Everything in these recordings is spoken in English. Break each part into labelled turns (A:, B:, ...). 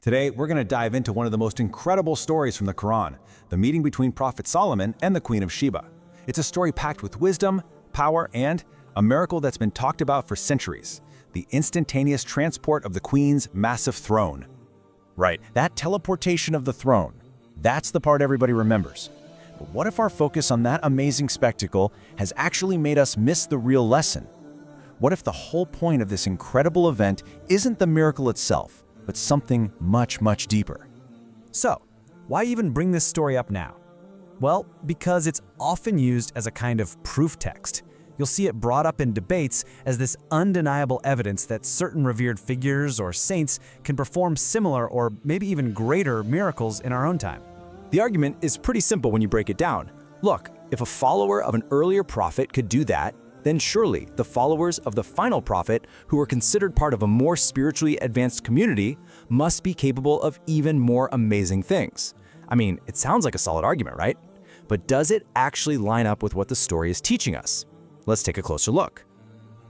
A: Today, we're going to dive into one of the most incredible stories from the Quran, the meeting between Prophet Solomon and the Queen of Sheba. It's a story packed with wisdom, power, and a miracle that's been talked about for centuries: the instantaneous transport of the Queen's massive throne.
B: Right, that teleportation of the throne. That's the part everybody remembers. But what if our focus on that amazing spectacle has actually made us miss the real lesson? What if the whole point of this incredible event isn't the miracle itself, but something much, much deeper?
C: So, why even bring this story up now? Well, because it's often used as a kind of proof text. You'll see it brought up in debates as this undeniable evidence that certain revered figures or saints can perform similar or maybe even greater miracles in our own time.
D: The argument is pretty simple when you break it down. Look, if a follower of an earlier prophet could do that, then surely the followers of the final prophet, who are considered part of a more spiritually advanced community, must be capable of even more amazing things. I mean, it sounds like a solid argument, right? But does it actually line up with what the story is teaching us? Let's take a closer look.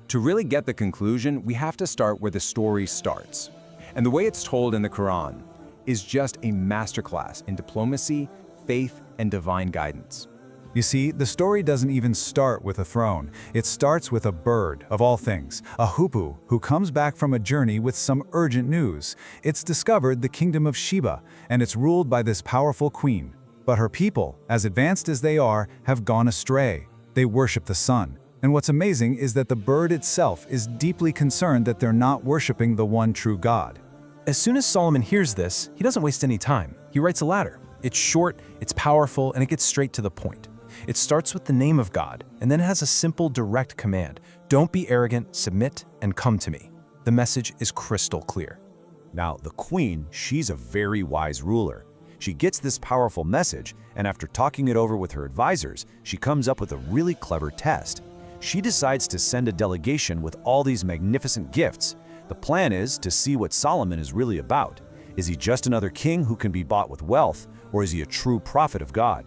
A: To really get the conclusion, we have to start where the story starts. And the way it's told in the Quran is just a masterclass in diplomacy, faith, and divine guidance.
E: You see, the story doesn't even start with a throne. It starts with a bird, of all things, a hoopoe, who comes back from a journey with some urgent news. It's discovered the kingdom of Sheba, and it's ruled by this powerful queen. But her people, as advanced as they are, have gone astray. They worship the sun. And what's amazing is that the bird itself is deeply concerned that they're not worshiping the one true God.
C: As soon as Solomon hears this, he doesn't waste any time. He writes a ladder. It's short, it's powerful, and it gets straight to the point. It starts with the name of God, and then it has a simple, direct command. Don't be arrogant, submit, and come to me. The message is crystal clear.
B: Now, the queen, she's a very wise ruler. She gets this powerful message, and after talking it over with her advisors, she comes up with a really clever test. She decides to send a delegation with all these magnificent gifts. The plan is to see what Solomon is really about. Is he just another king who can be bought with wealth, or is he a true prophet of God?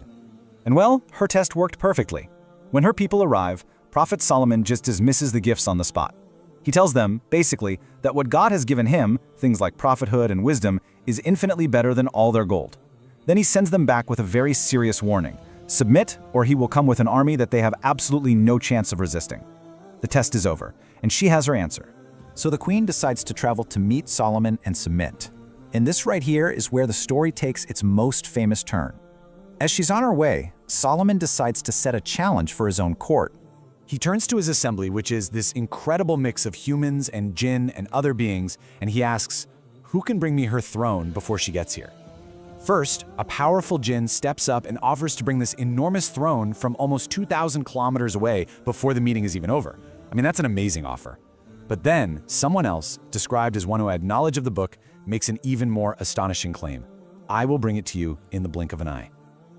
D: And well, her test worked perfectly. When her people arrive, Prophet Solomon just dismisses the gifts on the spot. He tells them, basically, that what God has given him, things like prophethood and wisdom, is infinitely better than all their gold. Then he sends them back with a very serious warning. Submit, or he will come with an army that they have absolutely no chance of resisting. The test is over, and she has her answer. So the queen decides to travel to meet Solomon and submit. And this right here is where the story takes its most famous turn. As she's on her way, Solomon decides to set a challenge for his own court. He turns to his assembly, which is this incredible mix of humans and jinn and other beings, and he asks, "Who can bring me her throne before she gets here?" First, a powerful jinn steps up and offers to bring this enormous throne from almost 2,000 kilometers away before the meeting is even over. I mean, that's an amazing offer. But then, someone else, described as one who had knowledge of the book, makes an even more astonishing claim. "I will bring it to you in the blink of an eye."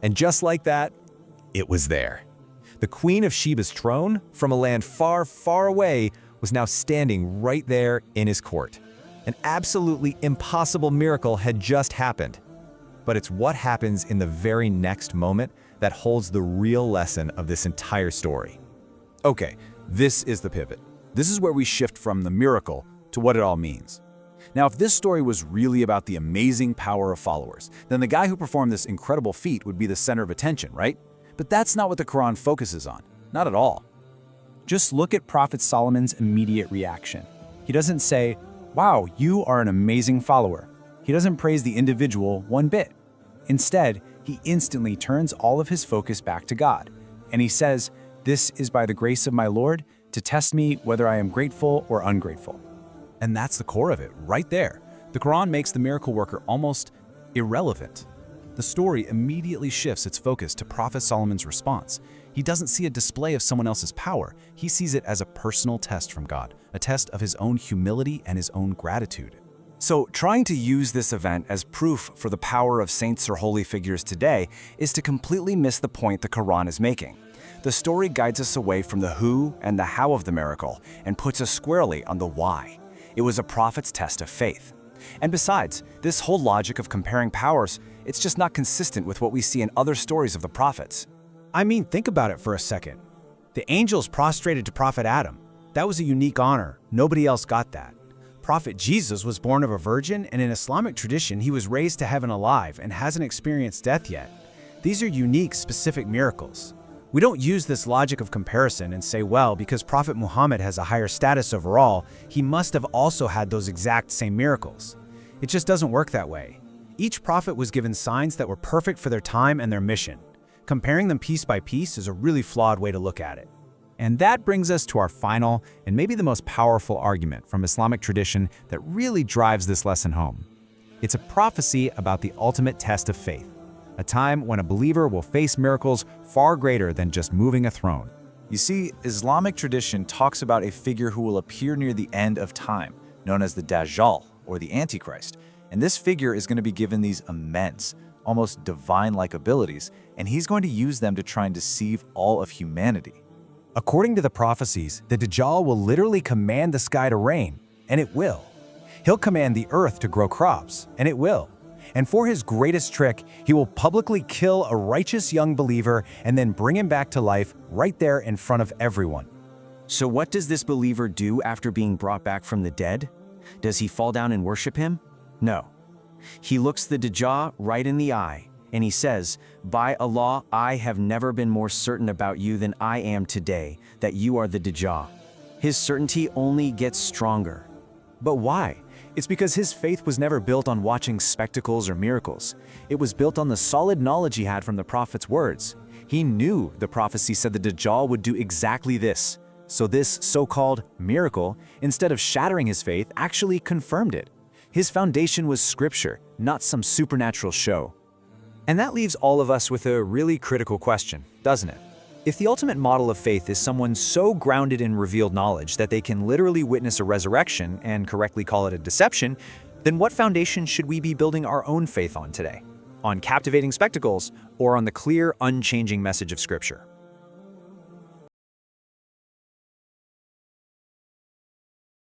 D: And just like that, it was there. The Queen of Sheba's throne, from a land far, far away, was now standing right there in his court. An absolutely impossible miracle had just happened. But it's what happens in the very next moment that holds the real lesson of this entire story. Okay, this is the pivot. This is where we shift from the miracle to what it all means. Now, if this story was really about the amazing power of followers, then the guy who performed this incredible feat would be the center of attention, right? But that's not what the Quran focuses on. Not at all.
C: Just look at Prophet Solomon's immediate reaction. He doesn't say, "Wow, you are an amazing follower." He doesn't praise the individual one bit. Instead, he instantly turns all of his focus back to God. And he says, "This is by the grace of my Lord to test me whether I am grateful or ungrateful."
B: And that's the core of it, right there. The Quran makes the miracle worker almost irrelevant. The story immediately shifts its focus to Prophet Solomon's response. He doesn't see a display of someone else's power. He sees it as a personal test from God, a test of his own humility and his own gratitude. So, trying to use this event as proof for the power of saints or holy figures today is to completely miss the point the Quran is making. The story guides us away from the who and the how of the miracle and puts us squarely on the why. It was a prophet's test of faith. And besides, this whole logic of comparing powers, it's just not consistent with what we see in other stories of the prophets.
C: I mean, think about it for a second. The angels prostrated to Prophet Adam. That was a unique honor. Nobody else got that.
B: Prophet Jesus was born of a virgin, and in Islamic tradition, he was raised to heaven alive and hasn't experienced death yet. These are unique, specific miracles. We don't use this logic of comparison and say, well, because Prophet Muhammad has a higher status overall, he must have also had those exact same miracles. It just doesn't work that way. Each prophet was given signs that were perfect for their time and their mission. Comparing them piece by piece is a really flawed way to look at it.
C: And that brings us to our final and maybe the most powerful argument from Islamic tradition that really drives this lesson home. It's a prophecy about the ultimate test of faith, a time when a believer will face miracles far greater than just moving a throne.
D: You see, Islamic tradition talks about a figure who will appear near the end of time, known as the Dajjal, or the Antichrist. And this figure is going to be given these immense, almost divine-like abilities, and he's going to use them to try and deceive all of humanity.
A: According to the prophecies, the Dajjal will literally command the sky to rain, and it will. He'll command the earth to grow crops, and it will. And for his greatest trick, he will publicly kill a righteous young believer and then bring him back to life right there in front of everyone.
F: So what does this believer do after being brought back from the dead? Does he fall down and worship him? No. He looks the Dajjal right in the eye, and he says, "By Allah, I have never been more certain about you than I am today, that you are the Dajjal." His certainty only gets stronger.
B: But why? It's because his faith was never built on watching spectacles or miracles. It was built on the solid knowledge he had from the prophet's words. He knew the prophecy said the Dajjal would do exactly this. So this so-called miracle, instead of shattering his faith, actually confirmed it. His foundation was scripture, not some supernatural show. And that leaves all of us with a really critical question, doesn't it? If the ultimate model of faith is someone so grounded in revealed knowledge that they can literally witness a resurrection and correctly call it a deception, then what foundation should we be building our own faith on today? On captivating spectacles or on the clear, unchanging message of Scripture?